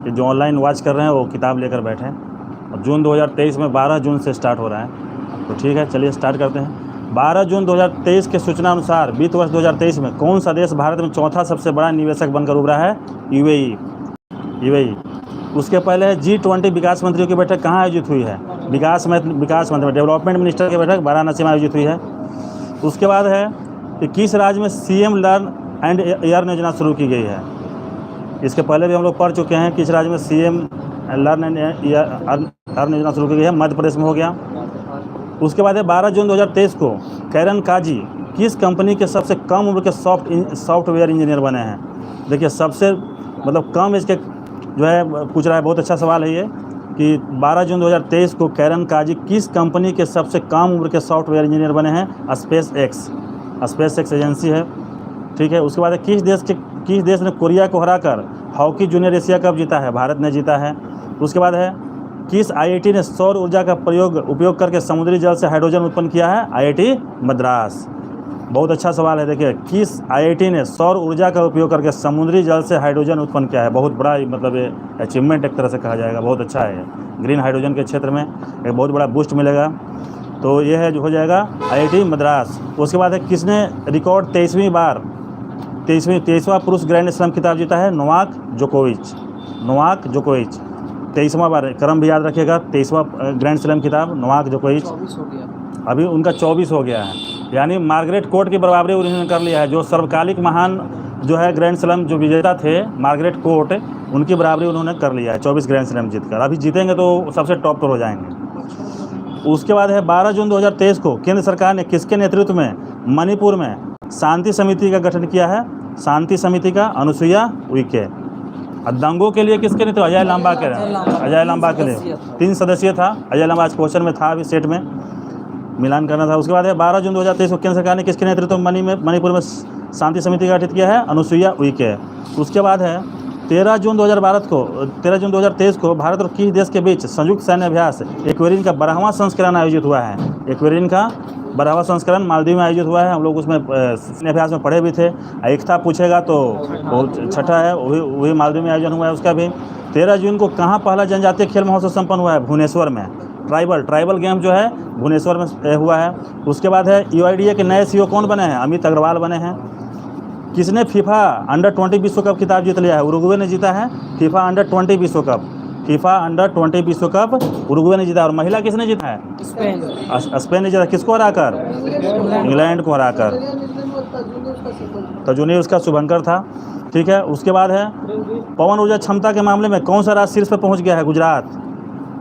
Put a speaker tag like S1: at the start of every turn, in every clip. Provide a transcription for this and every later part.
S1: कि जो online watch कर रहे हैं वो किताब लेकर बैठें। और जून 2023 में 12 जून से स्टार्ट हो रहा है। तो ठीक है, चलिए स्टार्ट करते हैं। 12 जून 2023 के सूचना अनुसार वित्त वर्ष 2023 में कौन सा देश भारत में चौथा सबसे बड़ा निवेशक बनकर उभरा है? यूएई। उसके पहले है G20 विकास मंत्रियों की बैठक कहाँ आयोजित हुई है? विकास मंत्री डेवलपमेंट मिनिस्टर की बैठक वाराणसी में आयोजित हुई है। उसके बाद है कि किस राज्य में CM लर्न एंड अर्न योजना शुरू की गई है? इसके पहले भी हम लोग पढ़ चुके हैं, किस राज्य में CM लर्न एंड अर्न योजना शुरू की गई है? मध्य प्रदेश में हो गया। उसके बाद है 12 जून 2023 को कैरन काजी किस कंपनी के सबसे कम उम्र के सॉफ्टवेयर इंजीनियर बने हैं? देखिए, सबसे मतलब कम एज के जो है पूछ रहा है, बहुत अच्छा सवाल है ये कि 12 जून 2023 को कैरन काजी किस कंपनी के सबसे कम उम्र के सॉफ्टवेयर इंजीनियर बने हैं? स्पेस एक्स एजेंसी है। ठीक है। उसके बाद है किस देश ने कोरिया को हराकर हॉकी जूनियर एशिया कप जीता है? भारत ने जीता है। उसके बाद है किस IIT ने सौर ऊर्जा का उपयोग करके समुद्री जल से हाइड्रोजन उत्पन्न किया है? IIT मद्रास। बहुत अच्छा सवाल है। देखिए, किस IIT ने सौर ऊर्जा का उपयोग करके समुद्री जल से हाइड्रोजन उत्पन्न किया है? बहुत बड़ा मतलब ये अचीवमेंट एक तरह से कहा जाएगा, बहुत अच्छा है। ग्रीन हाइड्रोजन के क्षेत्र में एक बहुत बड़ा बूस्ट मिलेगा। तो ये है जो हो जाएगा IIT मद्रास। उसके बाद है किसने रिकॉर्ड 23वां पुरुष ग्रैंड स्लैम खिताब जीता है? नोवाक जोकोविच। 23वां बार, क्रम भी याद रखिएगा। 23वां ग्रैंड स्लैम खिताब नोवाक जोकोविच। अभी उनका 24 हो गया है, यानी मार्गरेट कोर्ट की बराबरी उन्होंने कर लिया है। जो सर्वकालिक महान जो है ग्रैंड स्लैम जो विजेता थे, मार्गरेट कोर्ट, उनकी बराबरी उन्होंने कर लिया है 24 ग्रैंड स्लैम जीतकर। अभी जीतेंगे तो सबसे टॉप पर हो जाएंगे। उसके बाद है 12 जून 2023 को केंद्र सरकार ने किसके नेतृत्व में मणिपुर में शांति समिति का गठन किया है? शांति समिति का अनुसुईया उइके। दंगों के लिए किसके नेतृत्व? अजय लांबा के लिए 3 सदस्यीय था। अजय लांबा आज क्वेश्चन में था, अभी सेट में मिलान करना था। उसके बाद है 12 जून 2023 को केंद्र सरकार ने किसके नेतृत्व में मणिपुर में शांति समिति का गठित किया है? अनुसुईया उइके। उसके बाद है 13 जून 2023 को भारत और किस देश के बीच संयुक्त सैन्य अभ्यास एक्वेरिन का 12वां संस्करण आयोजित हुआ है? एक्वेरिन का 12वां संस्करण मालदीव में आयोजित हुआ है। हम लोग उसमें सैन्य अभ्यास में पढ़े भी थे। एकता पूछेगा तो बहुत छठा है, वही मालदीव में आयोजन हुआ है उसका भी। 13 जून को कहाँ पहला जनजातीय खेल महोत्सव संपन्न हुआ है? भुवनेश्वर में। ट्राइबल गेम जो है भुवनेश्वर में हुआ है। उसके बाद है UIDA के नए CEO कौन बने हैं? अमित अग्रवाल बने हैं। किसने FIFA अंडर 20 विश्व कप खिताब जीत लिया है? उरुग्वे ने जीता है FIFA अंडर 20 विश्व कप। उरुग्वे ने जीता। और महिला किसने जीता है? स्पेन ने जीता। किसको हराकर? इंग्लैंड को हराकर। तजुनी उसका शुभंकर था। ठीक है। उसके बाद है पवन ऊर्जा क्षमता के मामले में कौन सा राज्य शीर्ष पर पहुंच गया है? गुजरात।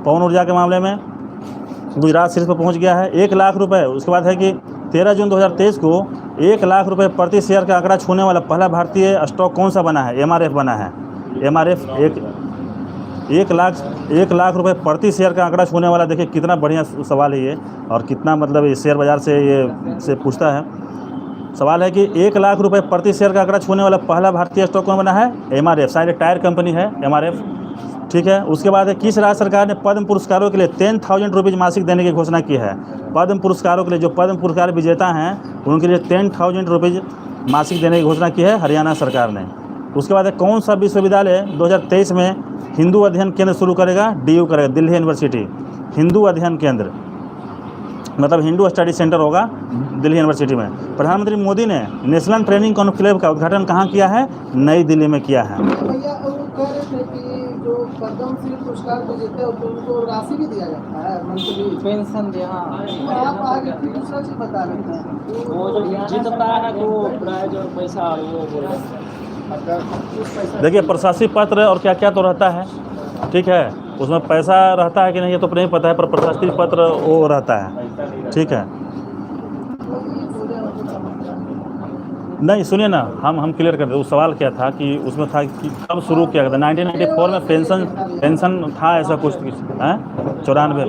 S1: पवन ऊर्जा के मामले में गुजरात शीर्ष पर पहुंच गया है, 1 लाख रुपए। उसके बाद है कि 13 जून 2023 को 1 लाख रुपए प्रति शेयर का आंकड़ा छूने वाला पहला भारतीय स्टॉक कौन सा बना है? MRF बना है। MRF 1 लाख रुपए प्रति शेयर का आंकड़ा छूने वाला। देखिए कितना बढ़िया सवाल है ये, और कितना मतलब ये शेयर बाजार से ये से पूछता है। सवाल है कि 1 लाख रुपए प्रति शेयर का आंकड़ा छूने वाला पहला भारतीय स्टॉक कौन बना है? MRF। शायद टायर कंपनी है MRF। ठीक है। उसके बाद है किस राज्य सरकार ने पद्म पुरस्कारों के लिए 10,000 रुपीज़ मासिक देने की घोषणा की है? पद्म पुरस्कारों के लिए जो पद्म पुरस्कार विजेता हैं उनके लिए 10,000 रुपीज़ मासिक देने की घोषणा की है हरियाणा सरकार ने। उसके बाद है कौन सा विश्वविद्यालय 2023 में हिंदू अध्ययन केंद्र शुरू करेगा? DU करेगा, दिल्ली यूनिवर्सिटी। हिंदू अध्ययन केंद्र मतलब हिंदू स्टडी सेंटर होगा दिल्ली यूनिवर्सिटी में। प्रधानमंत्री मोदी ने नेशनल ट्रेनिंग कॉन्क्लेव का उद्घाटन कहाँ किया है? नई दिल्ली में किया है।
S2: पद्म श्री पुरस्कार विजेता है तो उनको राशि भी दिया जाता है, मंथली पेंशन दिया। आप आगे की दूसरा चीज बता रहे हैं, वो जो जीतता है तो प्राइज और पैसा वो
S1: देखिए प्रशासनिक पत्र और क्या क्या तो रहता है। ठीक है। उसमें पैसा रहता है कि नहीं ये तो नहीं पता है, पर प्रशासनिक पत्र वो रहता है। ठीक है। नहीं सुनिए ना, हम क्लियर कर दे। उस सवाल क्या था कि उसमें था कि कब शुरू किया गया था? 1994 में पेंशन था ऐसा कुछ है 94 में।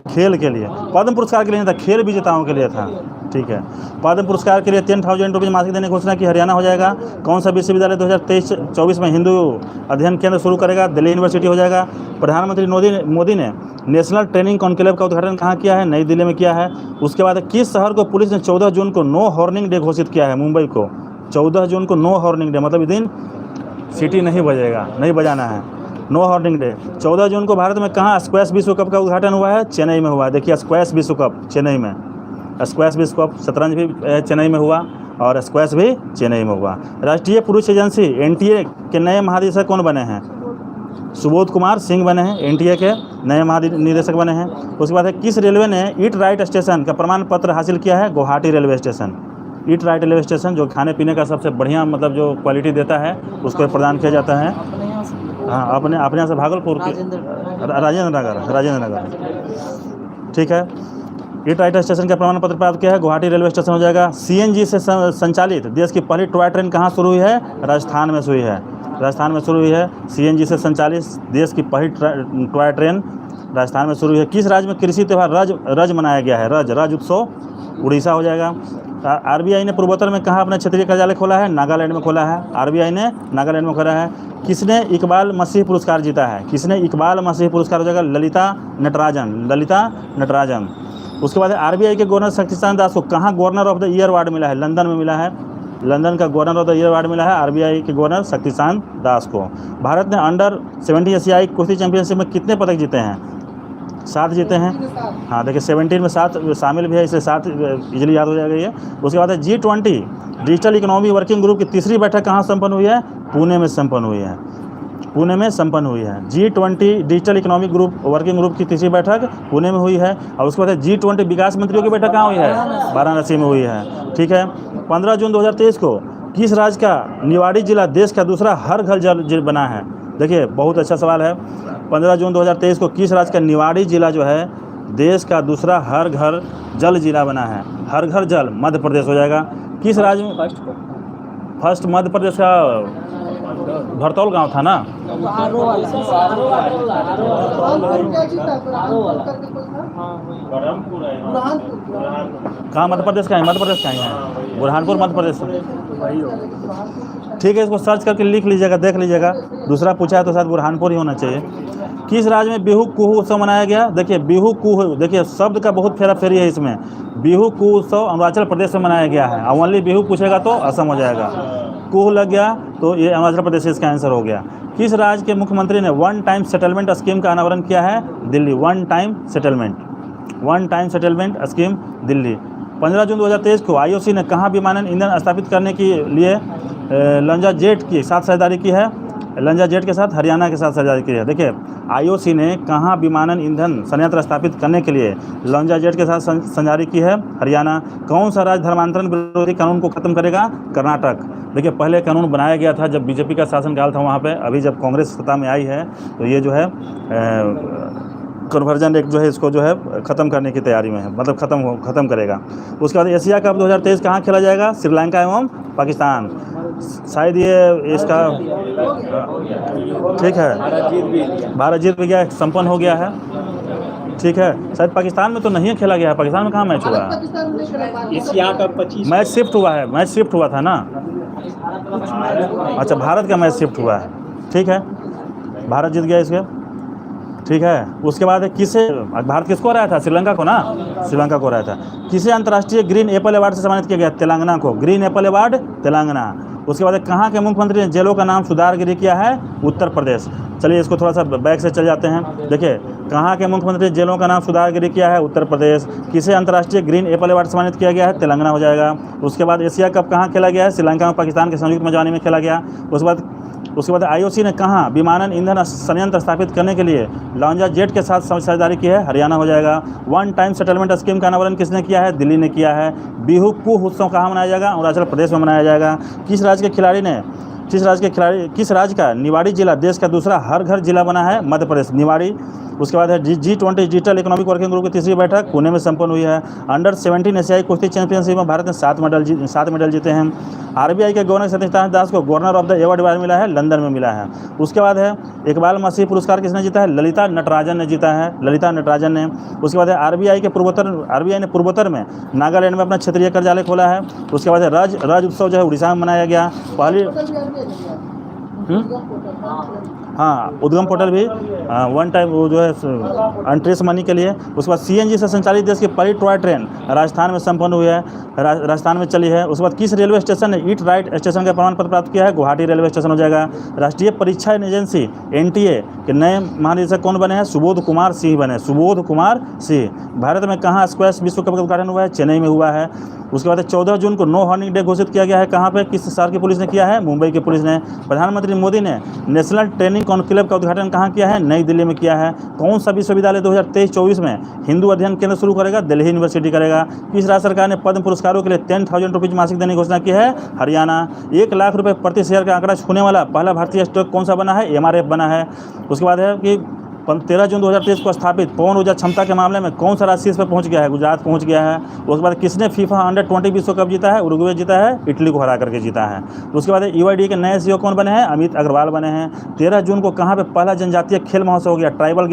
S1: खेल के लिए पद्म पुरस्कार के लिए नहीं था, खेल विजेताओं के लिए था। ठीक है। पद्म पुरस्कार के लिए 10,000 रुपये मासिक देने की घोषणा की हरियाणा हो जाएगा। कौन सा विश्वविद्यालय 2023-24 में हिंदू अध्ययन केंद्र शुरू करेगा? दिल्ली यूनिवर्सिटी हो जाएगा। प्रधानमंत्री मोदी ने नेशनल ट्रेनिंग कॉन्क्लेव का उद्घाटन कहाँ किया है? नई दिल्ली में किया है। उसके बाद किस शहर को पुलिस ने 14 जून को नो हॉर्निंग डे घोषित किया है? मुंबई को 14 जून को नो हॉर्निंग डे मतलब इस दिन सीटी नहीं बजेगा, नहीं बजाना है, नो हॉर्निंग डे। 14 जून को भारत में कहाँ स्क्वैश विश्व कप का उद्घाटन हुआ है? चेन्नई में हुआ है। देखिए स्क्वैश विश्व कप चेन्नई में, स्क्वैश विश्व कप, शतरंज भी चेन्नई में हुआ और स्क्वैश भी चेन्नई में हुआ। राष्ट्रीय पुरुष एजेंसी एनटीए के नए महानिदेशक कौन बने हैं? सुबोध कुमार सिंह बने हैं, एनटीए के नए महानिदेशक बने हैं। उसके बाद है किस रेलवे ने ईट राइट स्टेशन का प्रमाण पत्र हासिल किया है? Guwahati railway station. Eat right railway station जो खाने पीने का सबसे बढ़िया मतलब जो क्वालिटी देता है उसको प्रदान किया जाता है।
S2: अपने यहाँ से
S1: हाँ, अपने यहाँ से भागलपुर के राजेंद्र नगर, ठीक है। ईट राइट स्टेशन का प्रमाण पत्र प्राप्त किया है, गुवाहाटी रेलवे स्टेशन हो जाएगा। सीएनजी से संचालित देश की पहली टॉय ट्रेन कहाँ शुरू हुई है? राजस्थान में शुरू हुई है, राजस्थान में शुरू हुई है। सीएनजी से संचालित देश की पहली टॉय ट्रेन राजस्थान में शुरू हुई है। किस राज्य में कृषि त्यौहार रज मनाया गया है? रज उत्सव उड़ीसा हो जाएगा। आरबीआई ने पूर्वोत्तर में कहाँ अपना क्षेत्रीय कार्यालय खोला है? नागालैंड में खोला है, आरबीआई ने नागालैंड में खोला है। किसने इकबाल मसीह पुरस्कार जीता है? किसने इकबाल मसीह पुरस्कार हो जाएगा? ललिता नटराजन। उसके बाद आरबीआई के गवर्नर शक्तिकांत दास को कहाँ governor of the year award मिला है? लंदन में मिला है, लंदन का governor of the year award मिला है आरबीआई के गवर्नर शक्तिकांत दास को। भारत ने अंडर 17 एशियाई कुश्ती चैंपियनशिप में कितने पदक जीते हैं? 7 जीते हैं। हाँ देखिए 17 में 7 शामिल भी है, इसलिए 7 इजीली याद हो जाएगा ये। उसके बाद है G20 digital economy working group की तीसरी बैठक कहाँ संपन्न हुई है? पुणे में संपन्न हुई है, पुणे में संपन्न हुई है। G20 digital economic group working group की तीसरी बैठक पुणे में हुई है। और उसके बाद G20 विकास मंत्रियों की बैठक कहाँ हुई है? वाराणसी में हुई है, ठीक है। 15 जून 2023 को किस राज्य का निवाड़ी जिला देश का दूसरा हर घर जल बना है? देखिए बहुत अच्छा सवाल है। 15 जून 2023 को किस राज्य का निवाड़ी जिला जो है देश का दूसरा हर घर जल जिला बना है? हर घर जल मध्य प्रदेश हो जाएगा। किस राज्य में? फर्स्ट मध्य प्रदेश का भरतौल गांव था ना। कहाँ मध्य प्रदेश का है? मध्य प्रदेश का ही है, बुरहानपुर मध्य प्रदेश। ठीक है, इसको सर्च करके लिख लीजिएगा, देख लीजिएगा। दूसरा पूछा है तो शायद बुरहानपुर ही होना चाहिए। किस राज्य में बिहू कुहू उत्सव मनाया गया? देखिए बिहू कुहू, देखिए शब्द का बहुत फेरा फेरी है इसमें। बिहू कुहू उत्सव अरुणाचल प्रदेश में मनाया गया है। ओनली बिहू पूछेगा तो असम हो जाएगा, कुहू लग गया तो ये अरुणाचल प्रदेश इसका आंसर हो गया। किस राज्य के मुख्यमंत्री ने वन टाइम सेटलमेंट स्कीम का अनावरण किया है? Delhi. One time settlement scheme Delhi. 15 जून 2023 को आईओसी ने कहाँ विमानन ईंधन स्थापित करने के लिए लंजा जेट के साथ साझेदारी की है? लंजा जेट के साथ हरियाणा के साथ साझेदारी की है। देखिए आईओसी ने कहाँ विमानन ईंधन संयंत्र स्थापित करने के लिए लंजा जेट के साथ साझेदारी की है? हरियाणा। कौन सा राज्य धर्मांतरण विरोधी कानून को खत्म करेगा? कर्नाटक। देखिए पहले कानून बनाया गया था जब बीजेपी का शासनकाल था वहाँ पे, अभी जब कांग्रेस सत्ता में आई है तो ये जो है कन्वर्जन एक्ट जो है इसको जो है ख़त्म करने की तैयारी में है, मतलब ख़त्म करेगा। उसके बाद एशिया कप 2023 कहाँ खेला जाएगा? श्रीलंका एवं पाकिस्तान। शायद ये इसका ठीक है, भारत जीत भी गया, संपन्न हो गया है, ठीक है। शायद पाकिस्तान में तो नहीं खेला गया है, पाकिस्तान में कहाँ मैच हुआ है?
S2: एशिया कप 25
S1: मैच शिफ्ट हुआ है, मैच शिफ्ट हुआ था ना। अच्छा भारत का मैच शिफ्ट हुआ है, ठीक है, भारत जीत गया इसके, ठीक है। उसके बाद किसे भारत किसको हराया था? श्रीलंका को ना, श्रीलंका को हराया था। किसे अंतर्राष्ट्रीय ग्रीन एप्पल अवार्ड से सम्मानित किया गया? तेलंगाना को, ग्रीन एप्पल अवार्ड तेलंगाना। उसके बाद कहाँ के मुख्यमंत्री ने जेलों का नाम सुधारगिरी किया है? उत्तर प्रदेश। चलिए इसको थोड़ा सा बैक से चल जाते हैं। देखिए कहाँ के मुख्यमंत्री ने जेलों का नाम सुधारगिरी किया है? उत्तर प्रदेश। किसे अंतर्राष्ट्रीय ग्रीन एप्पल अवार्ड सम्मानित किया गया है? तेलंगाना हो जाएगा। उसके बाद एशिया कप कहाँ खेला गया है? श्रीलंका और पाकिस्तान के संयुक्त मेजबानी में खेला गया। उसके बाद आईओसी ने कहाँ विमानन ईंधन संयंत्र स्थापित करने के लिए लॉन्जा जेट के साथ साझेदारी की है? हरियाणा हो जाएगा। वन टाइम सेटलमेंट स्कीम का अनावरण किसने किया है? दिल्ली ने किया है। बिहू कुह उत्सव कहाँ मनाया जाएगा? अरुणाचल प्रदेश में मनाया जाएगा। किस राज्य का निवाड़ी जिला देश का दूसरा हर घर जिला बना है? मध्य प्रदेश, निवाड़ी। उसके बाद है G20 digital economic working group की तीसरी बैठक पुणे में संपन्न हुई है। अंडर 17 एशियाई कुश्ती चैंपियनशिप में भारत ने 7 मेडल जीते हैं। आरबीआई के गवर्नर शक्तिकांत दास को गवर्नर ऑफ द अवार्ड मिला है? लंदन में मिला है। उसके बाद है इकबाल मसीह पुरस्कार किसने जीता है? ललिता नटराजन ने जीता है, ललिता नटराजन ने। उसके बाद है आरबीआई ने पूर्वोत्तर में नागालैंड में अपना क्षेत्रीय कार्यालय खोला है। उसके बाद है रज उत्सव जो है उड़ीसा में मनाया गया। पहली हाँ, उद्गम पोर्टल भी वन टाइम वो जो है अनट्रेस मनी के लिए। उसके बाद सीएनजी से संचालित देश की पहली टॉय ट्रेन राजस्थान में संपन्न हुई है, राजस्थान में चली है। उसके बाद किस रेलवे स्टेशन ने ईट राइट स्टेशन का प्रमाण पत्र प्राप्त किया है? गुवाहाटी रेलवे स्टेशन हो जाएगा। राष्ट्रीय परीक्षा एजेंसी एनटीए के नए महानिदेशक कौन बने हैं? सुबोध कुमार सिंह बने, सुबोध कुमार सिंह। भारत में कहाँ स्क्वैश विश्व कप का उद्घाटन हुआ है? चेन्नई में हुआ है। उसके बाद 14 जून को नो हॉर्निंग डे घोषित किया गया है। कहाँ पे, किस शहर की पुलिस ने किया है? मुंबई की पुलिस ने। प्रधानमंत्री मोदी ने नेशनल ट्रेनिंग कॉन्क्लेव का उद्घाटन कहाँ किया है? नई दिल्ली में किया है। कौन सा विश्वविद्यालय 2023-24 में हिंदू अध्ययन केंद्र शुरू करेगा? दिल्ली यूनिवर्सिटी करेगा। किस राज्य सरकार ने पद्म पुरस्कारों के लिए 10,000 रुपीज़ मासिक देने की घोषणा की है? हरियाणा। 1 लाख रुपये प्रति शेयर का आंकड़ा छूने वाला पहला भारतीय स्टॉक कौन सा बना है? एमआरएफ बना है। उसके बाद है कि 13 जून 2023 को स्थापित पवन ऊर्जा क्षमता के मामले में कौन सा राज्य शीर्ष पर पहुंच गया है? गुजरात पहुंच गया है। उसके बाद किसने फीफा अंडर-20 विश्व कप जीता है? उरुग्वे जीता है, इटली को हरा करके जीता है। उसके बाद यूआईडी के नए सीईओ कौन बने हैं? अमित अग्रवाल बने हैं। 13 जून को कहाँ पे पहला जनजातीय खेल महोत्सव हो गया? ट्राइबल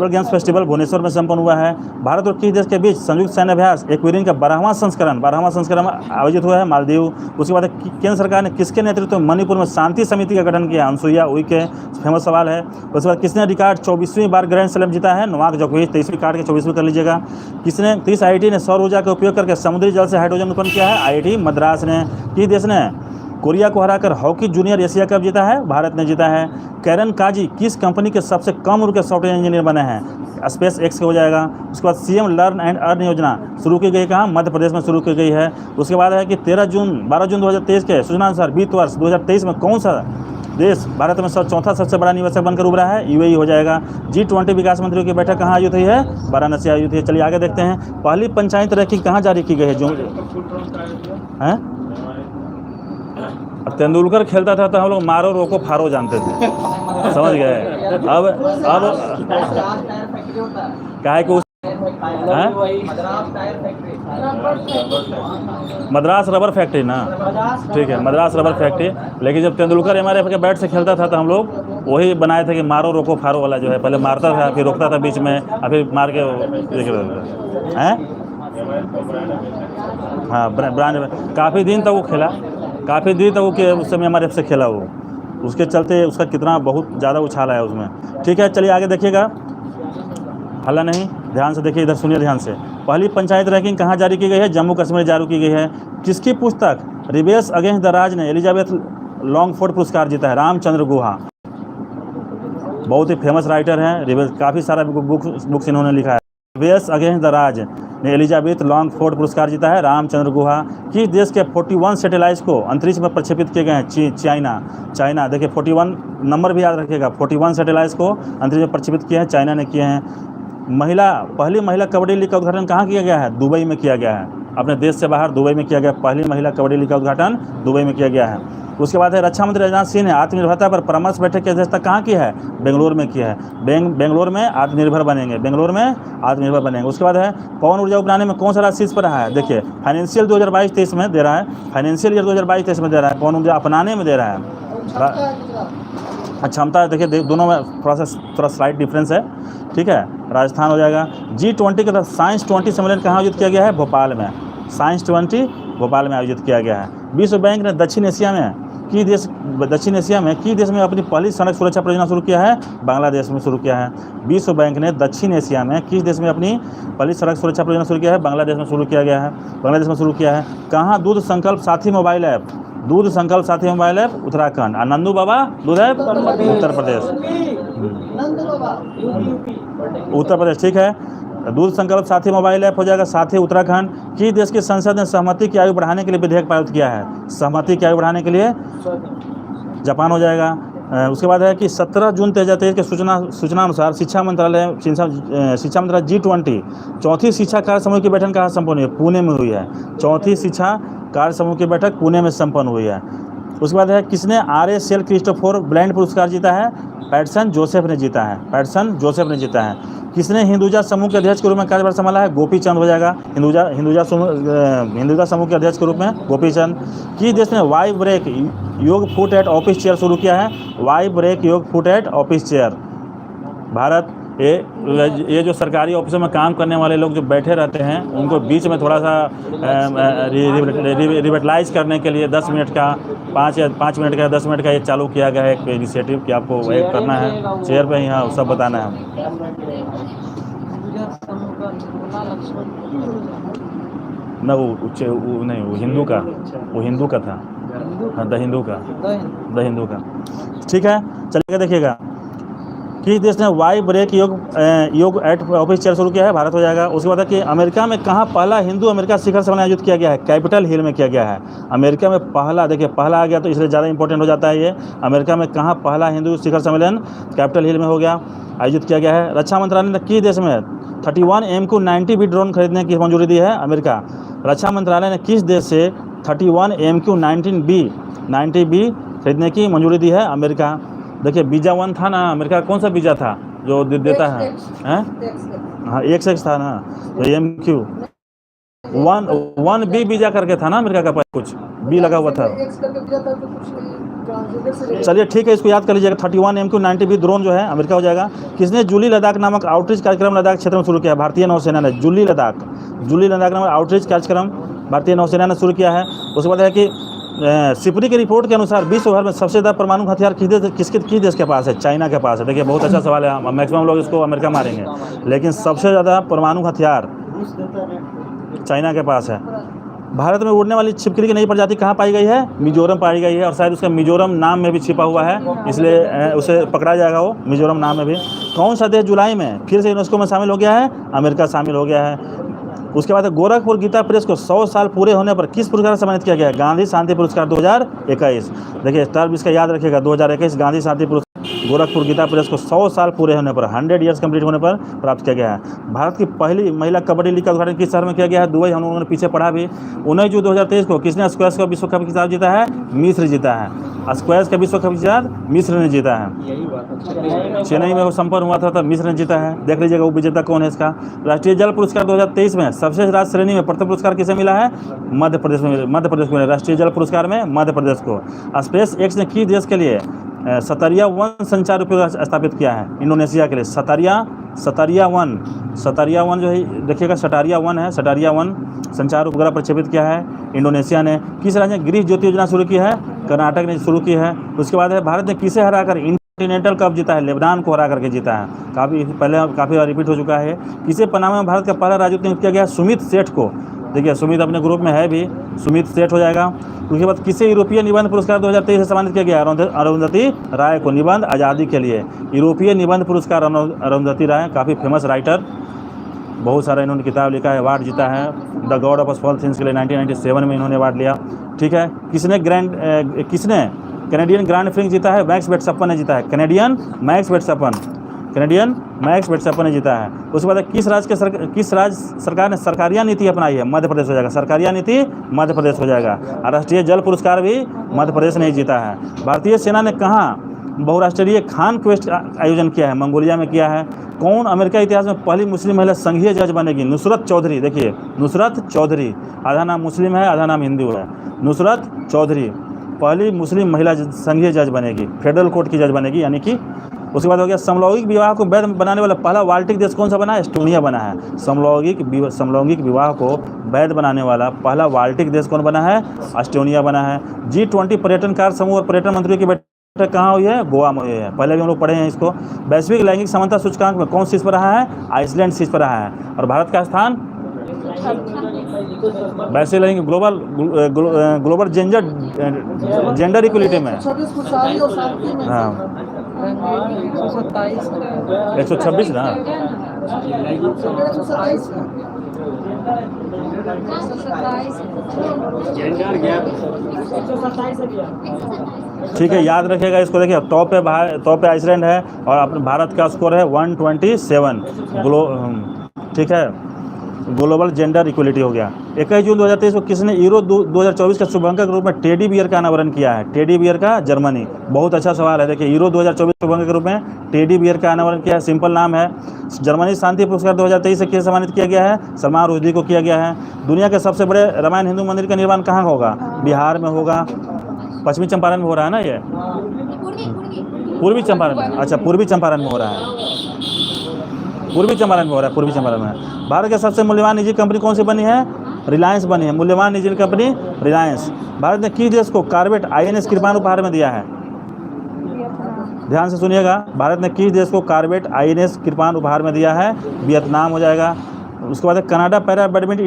S1: गेम्स फेस्टिवल भुवनेश्वर में संपन्न हुआ है। भारत और किस देश के बीच संयुक्त सैन्य अभ्यास एक्वेरियन का 12वां संस्करण आयोजित हुआ है? मालदीव। उसके बाद केंद्र सरकार ने किसके नेतृत्व में मणिपुर में शांति समिति का गठन किया? अनसुईया उइके, फेमस सवाल है। उसके बाद किसने रिकॉर्ड 24वीं बार ग्रैंड स्लैम जीता है? नोवाक जोकोविच। 23वीं काट के 24वीं कर लीजिएगा। किस आईआईटी ने सौर ऊर्जा का उपयोग करके समुद्री जल से हाइड्रोजन उत्पन्न किया है? आईआईटी मद्रास ने। किस देश ने कोरिया को हराकर हॉकी जूनियर एशिया कप जीता है? भारत ने जीता है। कैरन काजी किस कंपनी के सबसे कम उम्र के सॉफ्टवेयर इंजीनियर बने हैं? स्पेस एक्स के हो जाएगा। उसके बाद सीएम लर्न एंड अर्न योजना शुरू की गई कहाँ? मध्य प्रदेश में शुरू की गई है। उसके बाद है कि 12 जून 2023 के सूचना अनुसार वित्त वर्ष 2023 में कौन सा देश भारत में चौथा सबसे बड़ा निवेशक बनकर उभरा है? यूएई हो जाएगा। G20 विकास मंत्रियों की बैठक कहाँ आयोजित हुई है? वाराणसी आयोजित हुई है। चलिए आगे देखते हैं। पहली पंचायत रैंकिंग कहाँ जारी की गई है? जो हैं, तेंदुलकर खेलता था तो हम लोग मारो रोको फारो जानते थे, समझ गए। अब क्या है कि मद्रास रबर फैक्ट्री ना, ठीक है, मद्रास रबर फैक्ट्री। लेकिन जब तेंदुलकर एमआरएफ के बैट से खेलता था तो हम लोग वही बनाए थे कि मारो रोको फारो वाला, जो है पहले मारता था फिर रोकता था बीच में और फिर मार के हैं। हाँ, ब्रांड काफ़ी दिन तक वो खेला, काफ़ी दिन तक वो उस समय एमआरएफ से खेला वो, उसके चलते उसका कितना बहुत ज़्यादा उछाल है उसमें। ठीक है, चलिए आगे देखिएगा। हल्ला नहीं, ध्यान से देखिए, इधर सुनिए ध्यान से। पहली पंचायत रैंकिंग कहाँ जारी की गई है? जम्मू कश्मीर जारी की गई है। किसकी पुस्तक रिबेल्स अगेंस्ट द राज ने एलिजाबेथ लॉन्गफोर्ड पुरस्कार जीता है? रामचंद्र गुहा, बहुत ही फेमस राइटर हैं रिबेल्स, काफ़ी सारा बुक्स इन्होंने लिखा है। रिबेल्स अगेंस्ट द राज ने एलिजाबेथ लॉन्गफोर्ड पुरस्कार जीता है? रामचंद्र गुहा। किस देश के 41 सैटेलाइट्स को अंतरिक्ष में प्रक्षेपित किए गए हैं? चाइना। देखिए 41 नंबर भी याद रखिएगा, 41 सैटेलाइट्स को अंतरिक्ष में प्रक्षेपित किए हैं, चाइना ने किए हैं। पहली महिला कबड्डी लीग का उद्घाटन कहाँ किया गया है? दुबई में किया गया है। अपने देश से बाहर दुबई में किया गया, पहली महिला कबड्डी लीग का उद्घाटन दुबई में किया गया है। उसके बाद है रक्षा मंत्री राजनाथ सिंह ने आत्मनिर्भरता पर परामर्श बैठक की अध्यक्षता कहाँ की है? बेंगलोर में किया है। बेंगलोर में आत्मनिर्भर बनेंगे, बेंगलोर में आत्मनिर्भर बनेंगे। उसके बाद है पवन ऊर्जा बनाने में कौन सा राज्य शीर्ष पर रहा है? देखिए फाइनेंशियल 2022-23 में दे रहा है, फाइनेंशियल ईयर 2022-23 में दे रहा है, पवन ऊर्जा अपनाने में दे रहा है। क्षमता देखिए दोनों में थोड़ा स्लाइट डिफरेंस है। ठीक है, राजस्थान हो जाएगा। G20 के तहत साइंस 20 सम्मेलन कहाँ आयोजित किया गया है? भोपाल में। साइंस 20 भोपाल में आयोजित किया गया है। विश्व बैंक ने दक्षिण एशिया में किस देश में अपनी पहली सड़क सुरक्षा परियोजना शुरू किया है? बांग्लादेश में शुरू किया है। विश्व बैंक ने दक्षिण एशिया में किस देश में अपनी पहली सड़क सुरक्षा परियोजना शुरू किया है? बांग्लादेश में शुरू किया है। कहाँ दूध संकल्प साथी मोबाइल ऐप? उत्तराखंड। और नंदू बाबा दूध ऐप? उत्तर प्रदेश। ठीक है, दूध संकल्प साथी मोबाइल ऐप हो जाएगा साथी उत्तराखंड। किस देश की संसद ने सहमति की आयु बढ़ाने के लिए विधेयक पारित किया है? सहमति की आयु बढ़ाने के लिए जापान हो जाएगा। उसके बाद है कि 17 जून 2023 के सूचना अनुसार शिक्षा मंत्रालय G20 चौथी शिक्षा कार्य समूह की बैठक कहाँ संपन्न हुई है? पुणे में हुई है। चौथी शिक्षा कार्य समूह की बैठक पुणे में संपन्न हुई है। उसके बाद है किसने आर.ए. सेल क्रिस्टोफर ब्लैंड पुरस्कार जीता है? पैटसन जोसेफ ने जीता है। किसने हिंदुजा समूह के अध्यक्ष के रूप में कार्यभार संभाला है? गोपीचंद हो जाएगा। हिंदुजा समूह के अध्यक्ष के रूप में गोपीचंद। किस देश ने वाई ब्रेक योग फुट एट ऑफिस चेयर शुरू किया है? वाई ब्रेक योग foot at office chair, Bharat. ये जो सरकारी ऑफिसों में काम करने वाले लोग जो बैठे रहते हैं, उनको बीच में थोड़ा सा रिविटलाइज करने के लिए 10 मिनट का 5 मिनट का 10 मिनट का ये चालू किया गया है एक इनिशिएटिव कि आपको एक करना है, चेयर पे ही हाँ सब बताना है। ना वो नहीं, वो हिंदू का था, हाँ द हिंदू का। ठीक है, चलिएगा देखिएगा। किस देश ने वाई ब्रेक योग एट ऑफिस चेयर शुरू किया है? भारत हो जाएगा। उसके बाद है कि अमेरिका में कहाँ पहला हिंदू अमेरिका शिखर सम्मेलन आयोजित किया गया है? कैपिटल हिल में किया गया है। अमेरिका में पहला, देखिए पहला आ गया तो इसलिए ज़्यादा इंपॉर्टेंट हो जाता है ये। अमेरिका में कहाँ पहला हिंदू शिखर सम्मेलन? कैपिटल हिल में हो गया, आयोजित किया गया है। रक्षा मंत्रालय ने किस देश में 31 MQ-90B ड्रोन खरीदने की मंजूरी दी है? अमेरिका। रक्षा मंत्रालय ने किस देश से 31 MQ-90B खरीदने की मंजूरी दी है? अमेरिका। देखिए वीज़ा 1 था ना, अमेरिका कौन सा वीज़ा था जो देता है? हाँ X था ना, तो MQ-1B वीज़ा करके था ना अमेरिका का, कुछ बी लगा हुआ था। चलिए ठीक है, इसको याद कर लीजिएगा। 31 MQ-90B ड्रोन जो है अमेरिका हो जाएगा। किसने जुली लद्दाख नामक आउटरीच कार्यक्रम लद्दाख क्षेत्र में शुरू किया? भारतीय नौसेना ने। जुली लद्दाख नामक आउटरीच कार्यक्रम भारतीय नौसेना ने शुरू किया है। उसके बाद है कि सिपरी की रिपोर्ट के अनुसार विश्व भर में सबसे ज़्यादा परमाणु हथियार किस देश के पास है? चाइना के पास है। देखिए बहुत अच्छा सवाल है, मैक्सिमम लोग इसको अमेरिका मारेंगे, लेकिन सबसे ज़्यादा परमाणु हथियार चाइना के पास है। भारत में उड़ने वाली छिपकली की नई प्रजाति कहाँ पाई गई है? मिजोरम पाई गई है, और शायद उसका मिजोरम नाम में भी छिपा हुआ है, इसलिए उसे पकड़ा जाएगा वो मिजोरम नाम में भी। कौन सा देश जुलाई में फिर से यूनेस्को में शामिल हो गया है? अमेरिका शामिल हो गया है। उसके बाद गोरखपुर गीता प्रेस को 100 साल पूरे होने पर किस पुरस्कार से सम्मानित किया गया है? गांधी शांति पुरस्कार 2021। देखिए टर्म इसका याद रखिएगा, 2021 गांधी शांति पुरस्कार गोरखपुर गीता प्रेस को 100 साल पूरे होने पर, 100 ईयर्स कंप्लीट होने पर प्राप्त किया गया है। भारत की पहली महिला कबड्डी लीग का उद्घाटन किस शहर में किया गया है? दुबई। हम लोगों ने पीछे पढ़ा भी। 19 जून 2023 को किसने स्क्वैश का विश्व कप खिताब जीता है? मिस्र जीता है। स्क्वैश का विश्व कप खिताब मिस्र ने जीता है। चेन्नई में वो संपन्न हुआ था तब मिस्र ने जीता है। देख लीजिएगा वो विजेता कौन है इसका। राष्ट्रीय जल पुरस्कार 2023 में सर्वश्रेष्ठ राज्य श्रेणी में प्रथम पुरस्कार किसे मिला है? मध्य प्रदेश को मिला। राष्ट्रीय जल पुरस्कार में मध्य प्रदेश को। स्पेस एक्स ने किस देश के लिए सतरिया 1 संचार उपग्रह स्थापित किया है? इंडोनेशिया के लिए। सतरिया 1 जो है देखिएगा, सटारिया 1 है, सटारिया 1 संचार उपग्रह प्रक्षेपित किया है इंडोनेशिया ने। किस राज्य ने गृह ज्योति योजना शुरू की है? कर्नाटक ने शुरू की है। उसके बाद है भारत ने किसे हराकर इंटरकॉन्टिनेंटल कप जीता है? लेबनान को हरा करके जीता है। काफ़ी बार रिपीट हो चुका है। किसे पनामा में भारत का पहला राजदूत नियुक्त किया गया? सुमित सेठ को। देखिए सुमित अपने ग्रुप में है भी, सुमित सेठ हो जाएगा। उसके बाद किसे यूरोपीय निबंध पुरस्कार 2023 से सम्मानित किया गया? अरुंधति राय को, निबंध आज़ादी के लिए। यूरोपीय निबंध पुरस्कार अरुंधति राय, काफ़ी फेमस राइटर, बहुत सारा इन्होंने किताब लिखा है, अवार्ड जीता है। The God of small things के लिए 1997 में इन्होंने अवार्ड लिया। ठीक है, किसने कैनेडियन ग्रैंड प्रिक्स जीता है? मैक्स वर्स्टैपेन ने जीता है। कैनेडियन मैक्स वर्स्टैपेन ने जीता है। उसके बाद किस राज्य सरकार ने सरकारिया नीति अपनाई है? मध्य प्रदेश हो जाएगा। सरकारिया नीति मध्य प्रदेश हो जाएगा। राष्ट्रीय जल पुरस्कार भी मध्य प्रदेश ने जीता है। भारतीय सेना ने कहाँ बहुराष्ट्रीय खान क्वेस्ट आयोजन किया है? मंगोलिया में किया है। कौन अमेरिका इतिहास में पहली मुस्लिम महिला संघीय जज बनेगी? नुसरत चौधरी। देखिए नुसरत चौधरी, आधा नाम मुस्लिम है, आधा नाम हिंदू है। नुसरत चौधरी पहली मुस्लिम महिला संघीय जज बनेगी, फेडरल कोर्ट की जज बनेगी, यानी कि। उसके बाद हो गया समलैंगिक विवाह को वैध बनाने वाला पहला बाल्टिक देश कौन सा बना है? एस्टोनिया बना है। समलैंगिक विवाह को वैध बनाने वाला पहला बाल्टिक देश कौन बना है? एस्टोनिया बना है। G20 पर्यटन कार्य समूह और पर्यटन मंत्रियों की बैठक कहाँ हुई है? गोवा में हुई है। पहले भी हम लोग पढ़े हैं इसको। वैश्विक लैंगिक समानता सूचकांक में कौन शीर्ष पर रहा है? आइसलैंड शीर्ष पर रहा है। और भारत का स्थान वैसे लैंगिक ग्लोबल जेंडर इक्वलिटी में, हाँ 126 ना। ठीक है, याद रखिएगा इसको। देखिए टॉप पे आइसलैंड है और अपने भारत का स्कोर है 127। ठीक है, ग्लोबल जेंडर इक्वलिटी हो गया। 21 जून 2023 को किसने यूरो 2024 का शुभांकर के रूप में टेडी बियर का अनावरण किया है? टेडी बियर का, जर्मनी। बहुत अच्छा सवाल है। देखिए यूरो 2024 शुभांकर के रूप में टेडी बियर का अनावरण किया है, सिंपल नाम है। जर्मनी शांति पुरस्कार 2023 से किसे सम्मानित किया गया है? सलमान रुश्दी को किया गया है। दुनिया के सबसे बड़े रामायण हिंदू मंदिर का निर्माण कहाँ होगा? बिहार में होगा। पश्चिमी चंपारण में हो रहा है ना ये? पूर्वी चंपारण में। अच्छा, पूर्वी चंपारण में हो रहा है। पूर्वी चंपारण में हो रहा है, पूर्वी चंपारण में। भारत की सबसे मूल्यवान निजी कंपनी कौन सी बनी है? रिलायंस बनी है, मूल्यवान निजी कंपनी रिलायंस। भारत ने किस देश को कॉर्वेट INS कृपाण उपहार में दिया है? ध्यान से सुनिएगा, भारत ने किस देश को कॉर्वेट INS कृपाण उपहार में दिया है? वियतनाम हो जाएगा। उसके बाद कनाडा पैरा बैडमिंटन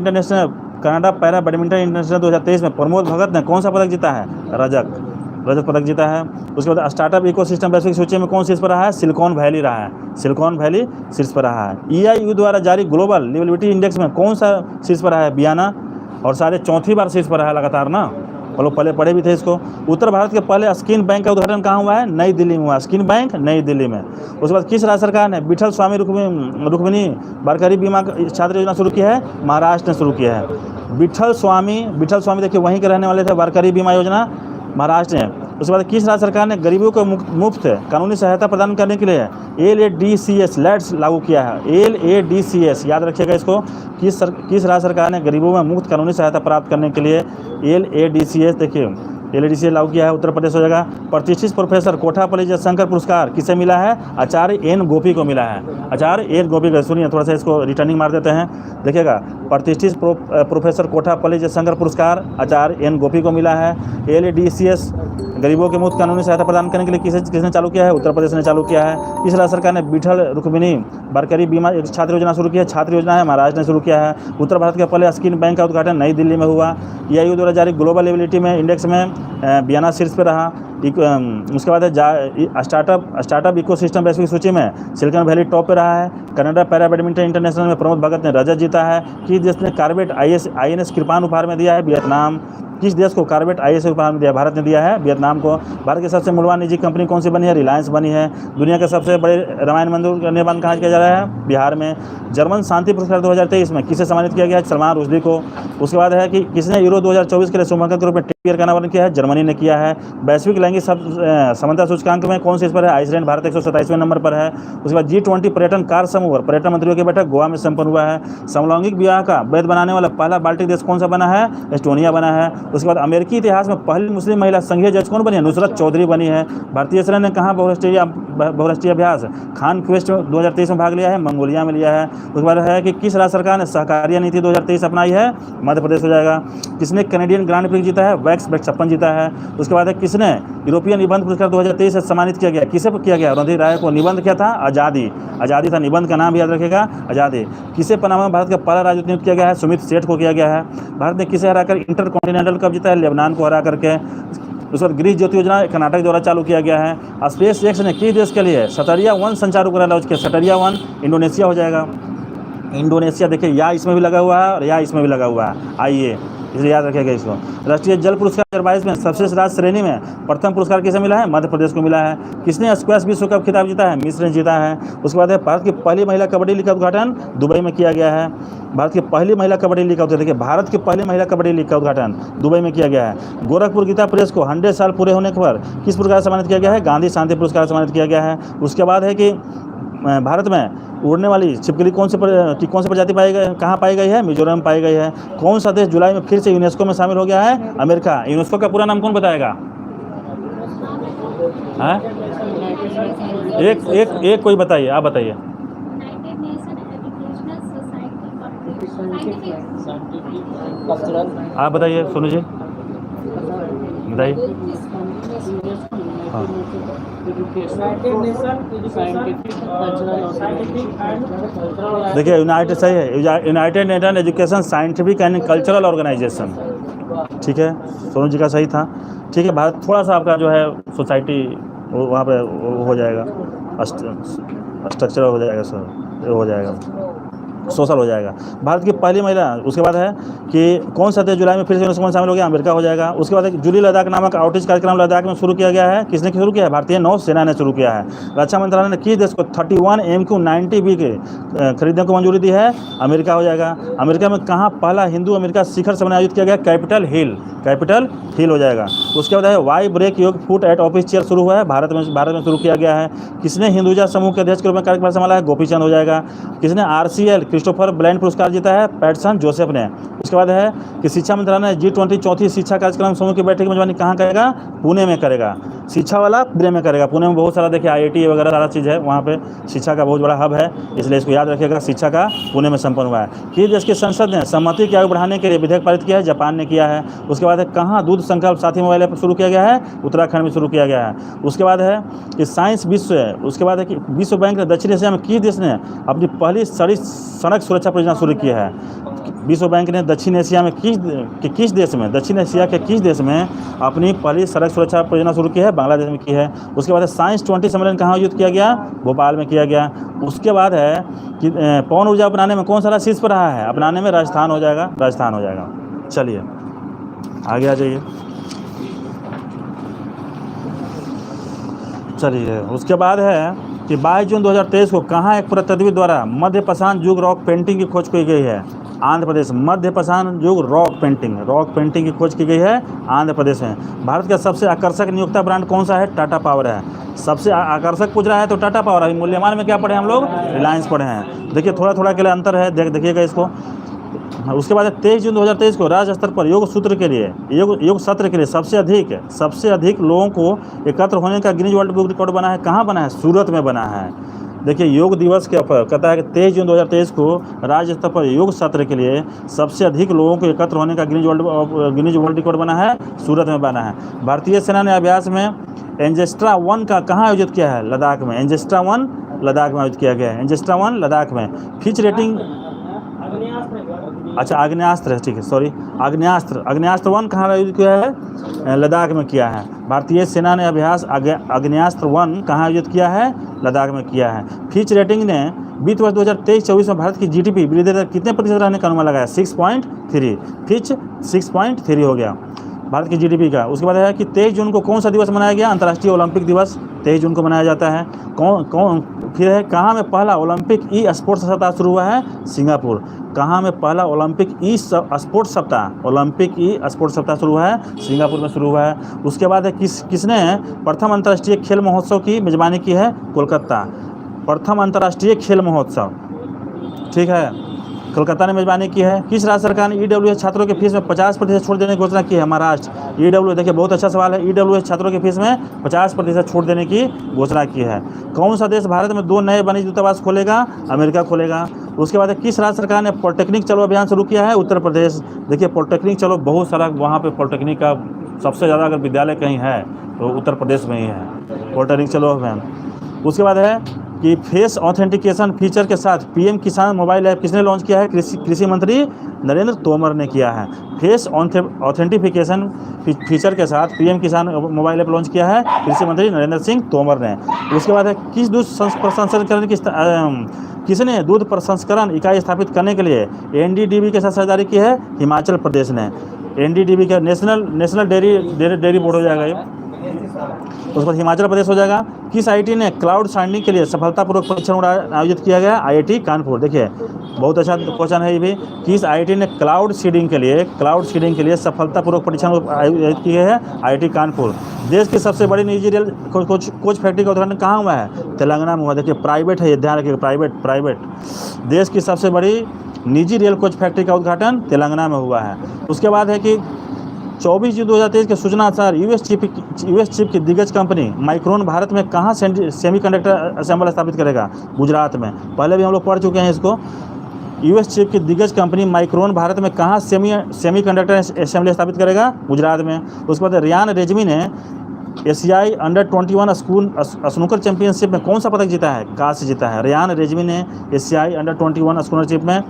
S1: इंटरनेशनल 2023 में प्रमोद भगत ने कौन सा पदक जीता है? रजत पदक जीता है। उसके बाद स्टार्टअप इकोसिस्टम वैश्विक सूची में कौन शीर्ष पर रहा है? सिलिकॉन वैली रहा है, सिलिकॉन वैली शीर्ष पर रहा है। EIU द्वारा जारी ग्लोबल लिवेबिलिटी इंडेक्स में कौन सा शीर्ष पर रहा है? बियाना, और शायद चौथी बार शीर्ष पर रहा है लगातार ना, वो लोग पहले पढ़े भी थे इसको। उत्तर भारत के पहले स्किन बैंक का उद्घाटन कहाँ हुआ है? नई दिल्ली में हुआ, स्किन बैंक नई दिल्ली में। उसके बाद किस राज्य सरकार ने विठल स्वामी रुक्मिणी वारकरी बीमा छात्र योजना शुरू की है? महाराष्ट्र ने शुरू किया है। विठल स्वामी देखिए वहीं के रहने वाले थे, वारकरी बीमा योजना महाराष्ट्र ने। उसके बाद किस राज्य सरकार ने गरीबों को मुफ्त कानूनी सहायता प्रदान करने के लिए LADCS लैट्स लागू किया है? LADCS याद रखिएगा इसको। किस राज्य सरकार ने गरीबों में मुफ्त कानूनी सहायता प्राप्त करने के लिए LADCS देखिए LADCS लागू किया है? उत्तर प्रदेश हो जाएगा। प्रतिष्ठित प्रोफेसर कोठापल्ली जयशंकर पुरस्कार किसे मिला है? आचार्य N गोपी को मिला है, आचार्य N गोपी को। सुनिए थोड़ा सा इसको रिटर्निंग मार देते हैं, देखिएगा। प्रतिष्ठित प्रोफेसर कोठापल्ली जयशंकर पुरस्कार आचार्य N गोपी को मिला है। LADCS गरीबों के मुफ्त कानूनी सहायता प्रदान करने के लिए किसने चालू किया है? उत्तर प्रदेश ने चालू किया है। किस राज्य सरकार ने विठल रुक्मिणी वारकरी बीमा छात्र योजना शुरू की है? छात्र योजना है महाराष्ट्र ने शुरू किया है। उत्तर भारत के पहले स्किन बैंक का उद्घाटन नई दिल्ली में हुआ। EIU द्वारा जारी ग्लोबल लिवेबिलिटी में इंडेक्स में बियाना शीर्ष पर रहा। उसके बाद है स्टार्टअप इकोसिस्टम वैश्विक सूची में सिलिकॉन वैली टॉप पे रहा है। कनाडा पैरा बैडमिंटन इंटरनेशनल में प्रमोद भगत ने रजत जीता है। किस देश ने कॉर्वेट INS कृपाण उपहार में दिया है? वियतनाम। किस देश को कॉर्वेट INS उपहार में दिया? भारत ने दिया है वियतनाम को। भारत की सबसे मूल्यवान निजी कंपनी कौन सी बनी है? रिलायंस बनी है। दुनिया के सबसे बड़े रामायण मंदिर का निर्माण कहाँ किया जा रहा है? बिहार में। जर्मन शांति पुरस्कार 2023 में किसे सम्मानित किया गया है? सलमान रुश्दी को। उसके बाद है कि किसने यूरो 2024 के लिए शुभांकन के रूप में टेपियर का अनावरण किया है? जर्मनी ने किया है। वैश्विक लैंगिक समानता सूचकांक में कौन शीर्ष पर है? आइसलैंड। भारत 127वें नंबर पर है। उसके बाद G20 पर्यटन कार्य समूह और पर्यटन मंत्रियों की बैठक गोवा में संपन्न हुआ है। समलैंगिक विवाह का वैध बनाने वाला पहला बाल्टिक देश कौन सा बना है? एस्टोनिया बना है। उसके बाद अमेरिकी इतिहास में पहली मुस्लिम महिला संघीय जज कौन बनी है? नुसरत चौधरी बनी है। भारतीय सेना ने कहाँ बहुराष्ट्रीय अभ्यास खान क्वेस्ट 2023 में भाग लिया है? मंगोलिया में लिया है। उसके बाद है कि किस राज्य सरकार ने सहकारिता नीति 2023 अपनाई है? मध्य प्रदेश हो जाएगा। किसने कैनेडियन ग्रांड प्रिक्स जीता है? वैक्स 56 जीता है। उसके बाद है किसने यूरोपियन निबंध पुरस्कार 2023 से सम्मानित किया गया? किसे किया गया? रणधीर राय को। निबंध क्या था? आज़ादी था। निबंध का नाम भी याद रखेगा, आज़ादी। किसे पनामा में भारत का पहला राजदूत नियुक्त किया गया है? सुमित सेठ को किया गया है। भारत ने किसे हराकर इंटरकॉन्टिनेंटल कप जीता है? लेबनान को हरा करके। उसके बाद गृह ज्योति योजना कर्नाटक द्वारा चालू किया गया है। स्पेस एक्स ने किस देश के लिए सटरिया-1 संचार उपग्रह लॉन्च किया? सटरिया-1 इंडोनेशिया हो जाएगा। इंडोनेशिया देखिए, या इसमें भी लगा हुआ है और या इसमें भी लगा हुआ है, आइए इसलिए याद रखिएगा इसको। राष्ट्रीय जल पुरस्कार 2022 में सर्वश्रेष्ठ राज्य श्रेणी में प्रथम पुरस्कार किसे मिला है? मध्य प्रदेश को मिला है। किसने स्क्वैश विश्व कप खिताब जीता है? मिस्र ने जीता है। उसके बाद है भारत की पहली महिला कबड्डी लीग का उद्घाटन दुबई में किया गया है। भारत की पहली महिला कबड्डी लीग का उद्घाटन, देखिए भारत की पहली महिला कबड्डी लीग का उद्घाटन दुबई में किया गया है। गोरखपुर गीता प्रेस को 100 साल पूरे होने पर किस पुरस्कार से सम्मानित किया गया है? गांधी शांति पुरस्कार से सम्मानित किया गया है। उसके बाद है कि भारत में उड़ने वाली छिपकली कौन सी प्रजाति पाई गई, कहाँ पाई गई है? मिजोरम पाई गई है। कौन सा देश जुलाई में फिर से यूनेस्को में शामिल हो गया है? अमेरिका। यूनेस्को का पूरा नाम कौन बताएगा? हाँ, एक कोई बताइए, आप बताइए। आप बताइए सोनू जी, बताइए। हाँ, देखिए यूनाइटेड सही है, United Nation education scientific and cultural organisation, ठीक है, सोनू जी का सही था। ठीक है, भारत थोड़ा सा आपका जो है सोसाइटी वहाँ पे हो जाएगा, स्ट्रक्चर हो जाएगा, सर हो जाएगा, सोशल हो जाएगा। भारत की पहली महिला। उसके बाद है कि कौन सा देश जुलाई में फिर से यूनेस्को में शामिल हो गया? अमेरिका हो जाएगा। उसके बाद जुली लद्दाख नामक आउटरीच कार्यक्रम लद्दाख में शुरू किया गया है। किसने शुरू किया है? भारतीय नौसेना ने शुरू किया है। रक्षा मंत्रालय ने किस देश को 31 MQ-90B के खरीदने को मंजूरी दी है? अमेरिका हो जाएगा। अमेरिका में कहाँ पहला हिंदू अमेरिका शिखर सम्मेलन आयोजित किया गया? कैपिटल हिल हो जाएगा। उसके बाद है वाई ब्रेक योग फुट एट ऑफिस चेयर शुरू हुआ है, भारत में शुरू किया गया है। किसने हिंदुजा समूह के अध्यक्ष के रूप में कार्यभार संभाला है? गोपीचंद हो जाएगा। किसने RCL क्रिस्टोफर ब्लाइंड पुरस्कार जीता है पैटसन जोसेफ ने। उसके बाद है कि शिक्षा मंत्रालय G20 चौथी शिक्षा कार्यक्रम समूह की बैठक की मेजबानी कहाँ करेगा? पुणे में करेगा। शिक्षा वाला पुणे में करेगा। पुणे में बहुत सारा देखिए IIT वगैरह सारा चीज़ है, वहाँ पे शिक्षा का बहुत बड़ा हब है, इसलिए इसको याद रखिएगा। शिक्षा का पुणे में संपन्न हुआ है। किस देश की संसद ने सहमति की आयु बढ़ाने के लिए विधेयक पारित किया है? जापान ने किया है। उसके बाद है कहाँ दूध संकल्प साथी मोबाइल ऐप शुरू किया गया है? उत्तराखंड में शुरू किया गया है। उसके बाद है कि साइंस विश्व है। उसके बाद है कि विश्व बैंक ने दक्षिण एशिया में किस देश ने अपनी पहली सड़क सुरक्षा परियोजना शुरू की है? विश्व बैंक ने दक्षिण एशिया में किस देश में, दक्षिण एशिया के किस देश में अपनी पहली सड़क सुरक्षा परियोजना शुरू की है? बांग्लादेश में की है। उसके बाद है साइंस 20 सम्मेलन कहाँ आयोजित किया गया? भोपाल में किया गया। उसके बाद है कि पवन ऊर्जा अपनाने में कौन सा राज्य शीर्ष पर रहा है? अपनाने में राजस्थान हो जाएगा, राजस्थान हो जाएगा। चलिए आगे आ जाइए। चलिए उसके बाद है कि 22 जून 2023 को कहाँ एक पुरातत्वविद द्वारा मध्य पाषाण युग रॉक पेंटिंग की खोज की गई है? आंध्र प्रदेश। मध्य पाषाण युग रॉक पेंटिंग की खोज की गई है आंध्र प्रदेश में। भारत का सबसे आकर्षक नियोक्ता ब्रांड कौन सा है? टाटा पावर है। सबसे आकर्षक पूछ रहा है तो टाटा पावर। अभी मूल्यमान में क्या पढ़े हम लोग? रिलायंस पढ़े हैं। देखिए थोड़ा के लिए अंतर है, देखिएगा इसको। उसके बाद 23 जून 2023 को राज्य स्तर पर योग सत्र के लिए सबसे अधिक लोगों को एकत्र होने का गिनीज वर्ल्ड बुक रिकॉर्ड बना है। कहाँ बना है? सूरत में बना है। देखिए योग दिवस के अवसर कहता है कि 23 जून 2023 को राज्य स्तर पर योग सत्र के लिए सबसे अधिक लोगों को एकत्र होने का गिनीज वर्ल्ड रिकॉर्ड बना है, सूरत में बना है। भारतीय सेना ने अभ्यास में एंजेस्ट्रा 1 का कहाँ आयोजित किया है? लद्दाख में। एंजेस्ट्रा 1 लद्दाख में आयोजित किया गया है। एंजेस्ट्रा 1 लद्दाख में। फिच रेटिंग अच्छा आग्नेयास्त्र है, ठीक है, सॉरी आग्नेयास्त्र 1 कहाँ आयोजित किया है? लद्दाख में किया है। भारतीय सेना ने अभ्यास आग्नेयास्त्र 1 कहाँ आयोजित किया है? लद्दाख में किया है। फिच रेटिंग ने वित्त वर्ष 2023-24 में भारत की GDP वृद्धि दर कितने प्रतिशत रहने का अनुमान लगाया? 6.3। फिच 6.3 हो गया भारत की GDP का। उसके बाद है कि 23 जून को कौन सा दिवस मनाया गया? अंतर्राष्ट्रीय ओलंपिक दिवस 23 जून को मनाया जाता है। फिर है कहाँ में पहला ओलंपिक ई स्पोर्ट्स सप्ताह शुरू हुआ है? सिंगापुर। कहाँ में पहला ओलंपिक ई स्पोर्ट्स सप्ताह शुरू हुआ है? सिंगापुर में शुरू हुआ है। उसके बाद है किसने प्रथम अंतर्राष्ट्रीय खेल महोत्सव की मेजबानी की है? कोलकाता। प्रथम अंतर्राष्ट्रीय खेल महोत्सव, ठीक है, कोलकाता ने मेजबानी की है। किस राज्य सरकार ने EWS छात्रों के फीस में 50% छूट देने की घोषणा की है? महाराष्ट्र। EWS देखिए बहुत अच्छा सवाल है। EWS छात्रों के फीस में 50% छूट देने की घोषणा की है। कौन सा देश भारत में 2 नए वाणिज्य दूतावास खोलेगा? अमेरिका खोलेगा। उसके बाद किस राज्य सरकार ने पॉलिटेक्निक चलो अभियान शुरू किया है? उत्तर प्रदेश। देखिए पॉलिटेक्निक चलो बहुत सारा वहाँ पे पॉलिटेक्निक का सबसे ज़्यादा अगर विद्यालय कहीं है तो उत्तर प्रदेश में ही है पॉलिटेक्निक चलो अभियान। उसके बाद है कि फेस ऑथेंटिकेशन फीचर के साथ PM किसान मोबाइल ऐप किसने लॉन्च किया है? कृषि मंत्री नरेंद्र तोमर ने किया है। फेस ऑथेंटिफिकेशन फीचर के साथ PM किसान मोबाइल ऐप लॉन्च किया है कृषि मंत्री नरेंद्र सिंह तोमर ने। उसके बाद है किस किसने दूध प्रसंस्करण इकाई स्थापित करने के लिए NDDB के साथ साझेदारी की है? हिमाचल प्रदेश ने। NDDB का नेशनल डेयरी बोर्ड हो जाएगा ये। उसके बाद हिमाचल प्रदेश हो जाएगा। किस IIT ने क्लाउड साइडिंग के लिए सफलतापूर्वक परीक्षण आयोजित किया गया? IIT कानपुर। देखिए बहुत अच्छा क्वेश्चन है ये भी। किस IIT ने क्लाउड सीडिंग के लिए सफलतापूर्वक परीक्षण आयोजित किए हैं? IIT कानपुर। देश की सबसे बड़ी निजी रेल कोच फैक्ट्री का उद्घाटन कहाँ हुआ है? तेलंगाना में हुआ। देखिए प्राइवेट है ये, ध्यान रखिएगा, प्राइवेट। देश की सबसे बड़ी निजी रेल कोच फैक्ट्री का उद्घाटन तेलंगाना में हुआ है। उसके बाद है कि 24 जून 2023 के सूचना अनुसार यूएस चिप की दिग्गज कंपनी माइक्रोन भारत में कहाँ सेमीकंडक्टर असेंबल स्थापित करेगा? गुजरात में। पहले भी हम लोग पढ़ चुके हैं इसको। यूएस चिप की दिग्गज कंपनी माइक्रोन भारत में कहाँ सेमीकंडक्टर असेंबली स्थापित करेगा? गुजरात में। उसके बाद रियान रेजमी ने एशियाई अंडर-21 स्नूकर चैंपियनशिप में कौन सा पदक जीता है? कांस्य जीता है। रियान रेजमी ने एशियाई अंडर-21 स्नूकर में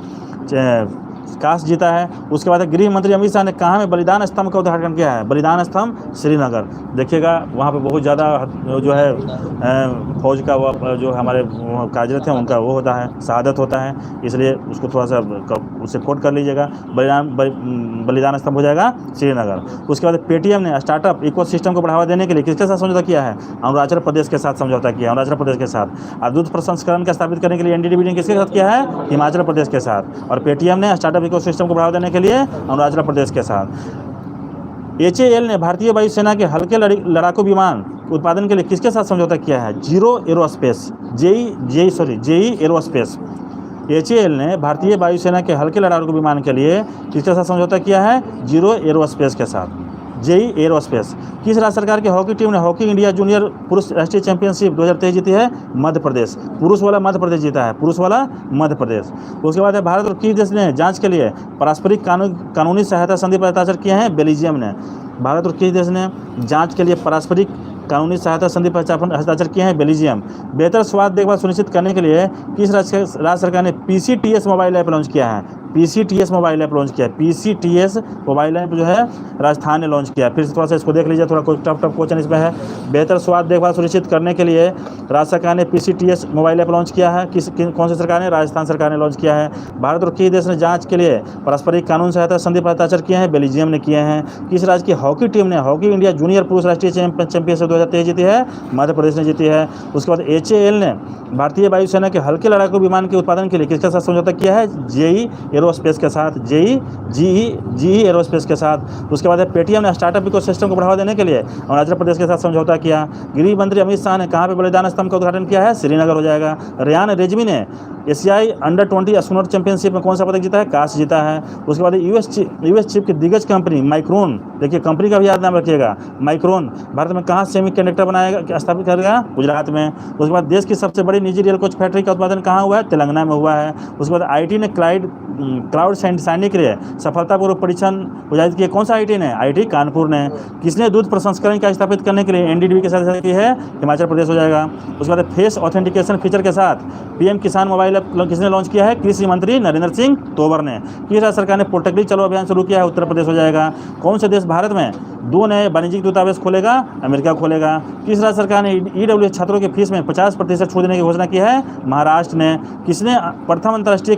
S1: कांस्य जीता है। उसके बाद गृह मंत्री अमित शाह ने कहाँ में बलिदान स्तंभ का उद्घाटन किया है? बलिदान स्तंभ श्रीनगर। देखिएगा वहाँ पे बहुत ज़्यादा जो है फौज का वो जो हमारे कार्यरत हैं उनका वो होता है, शहादत होता है, इसलिए उसको थोड़ा सा उससे कोट कर लीजिएगा। बलिदान स्तंभ हो जाएगा श्रीनगर। उसके बाद पेटीएम ने स्टार्टअप इकोसिस्टम को बढ़ावा देने के लिए किसके साथ समझौता किया है? अरुणाचल प्रदेश के साथ समझौता किया, अरुणाचल प्रदेश के साथ। और दूध प्रसंस्करण का स्थापित करने के लिए NDDB ने किसके साथ किया है? हिमाचल प्रदेश के साथ। और पेटीएम ने स्टार्टअप इकोसिस्टम को बढ़ावा देने के लिए अरुणाचल प्रदेश के साथ। HAL ने भारतीय वायुसेना के हल्के लड़ाकू विमान उत्पादन के लिए किसके साथ समझौता किया है? JEE aerospace. HAL ने भारतीय वायुसेना के हल्के लड़ाकू विमान के लिए किसके साथ समझौता किया है? जीरो एरोस्पेस के साथ, जेई एरोस्पेस। किस राज्य सरकार की हॉकी टीम ने हॉकी इंडिया जूनियर पुरुष राष्ट्रीय चैंपियनशिप 2023 जीती है? मध्य प्रदेश। पुरुष वाला मध्य प्रदेश जीता है, पुरुष वाला मध्य प्रदेश। उसके बाद है भारत और किस देश ने जांच के लिए पारस्परिक कानूनी सहायता संधि पर हस्ताक्षर किए हैं? बेल्जियम ने। भारत और किस देश ने जांच के लिए पारस्परिक कानूनी सहायता संधि पर हस्ताक्षर किए हैं? बेल्जियम। बेहतर स्वास्थ्य देखभाल सुनिश्चित करने के लिए किस राज्य सरकार ने PCTS मोबाइल ऐप लॉन्च किया है? PCTS मोबाइल ऐप लॉन्च किया है। PCTS मोबाइल ऐप जो है राजस्थान ने लॉन्च किया है। फिर से थोड़ा सा इसको देख लीजिए, थोड़ा कोई टफ क्वेश्चन इसमें है। बेहतर स्वास्थ्य देखभाल सुनिश्चित करने के लिए राज्य सरकार ने PCTS मोबाइल ऐप लॉन्च किया है। कौन सी सरकार ने? राजस्थान सरकार ने लॉन्च किया है। भारत और किस देश ने जांच के लिए पारस्परिक कानून सहायता संधि पर हस्ताक्षर किए हैं? बेल्जियम ने किए हैं। किस राज्य की हॉकी टीम ने हॉकी इंडिया जूनियर पुरुष राष्ट्रीय चैंपियनशिप 2023 जीती है? मध्य प्रदेश ने जीती है। उसके बाद HAL ने भारतीय वायुसेना के हल्के लड़ाकू विमान के उत्पादन के लिए किसके साथ समझौता किया है? जेई एरोस्पेस के साथ, GE एरोस्पेस के साथ। उसके बाद पेटीएम ने स्टार्टअप इकोसिस्टम को बढ़ावा देने के लिए अरुणाचल प्रदेश के साथ समझौता किया। गृह मंत्री अमित शाह ने कहाँ पे बलिदान स्तंभ का उद्घाटन किया है? श्रीनगर हो जाएगा। रेयान रेजमी ने एशियाई अंडर-20 स्नूकर चैंपियनशिप में कौन सा पदक जीता है? कांस्य जीता है। उसके बाद यूएस चिप की दिग्गज कंपनी माइक्रोन, देखिए कंपनी का भी याद नाम रखिएगा, माइक्रोन भारत में कहाँ सेमीकंडक्टर बनाएगा, स्थापित करेगा? गुजरात में। उसके बाद देश की सबसे बड़ी निजी रेल कोच फैक्ट्री का उत्पादन कहाँ हुआ है? तेलंगाना में हुआ है। उसके बाद IT ने क्लाउड साइंटिस्ट के लिए सफलतापूर्वक परीक्षण उजागर किए। कौन सा IT ने? IT कानपुर ने। किसने दूध प्रसंस्करण का स्थापित करने के लिए NDDB के साथ की है? हिमाचल प्रदेश हो जाएगा। उसके बाद फेस ऑथेंटिकेशन फीचर के साथ PM किसान मोबाइल ऐप किसने लॉन्च किया है? कृषि मंत्री नरेंद्र सिंह तोमर ने। किस राज्य सरकार ने पोर्टली चलो अभियान शुरू किया है? उत्तर प्रदेश हो जाएगा। कौन से देश भारत में 2 नए वाणिज्यिक दूतावास खोलेगा? अमेरिका खोलेगा। किस राज्य सरकार ने EWS छात्रों की फीस में 50% छूट देने की घोषणा की है? महाराष्ट्र ने। किसने प्रथम अंतर्राष्ट्रीय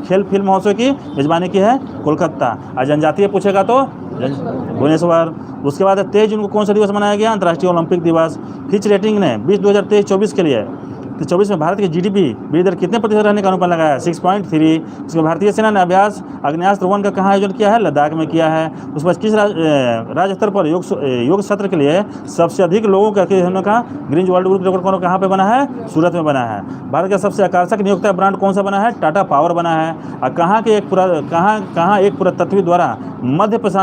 S1: खेल फिल्म महोत्सव की मेजबानी की है? कोलकाता। और जनजातीय पूछेगा तो भुवनेश्वर। उसके बाद 23 जून को कौन सा दिवस मनाया गया? अंतर्राष्ट्रीय ओलंपिक दिवस। फिच रेटिंग ने 2023-24 के लिए 24 में भारत की GDP वृद्धि दर कितने प्रतिशत रहने का अनुमान लगाया? 6.3। उसके भारतीय सेना ने अभ्यास आग्नेयास्त्र 1 का कहाँ आयोजन किया है? लद्दाख में किया है। उस पर किस राज्य स्तर पर योग सत्र के लिए सबसे अधिक लोगों का ग्रीन वर्ल्ड बुक रिकॉर्ड कहाँ पे बना है? सूरत में बना है। भारत का सबसे आकर्षक नियोक्ता ब्रांड कौन सा बना है? टाटा पावर बना है। और कहाँ एक पुरातत्वविद द्वारा मध्य प्रशांत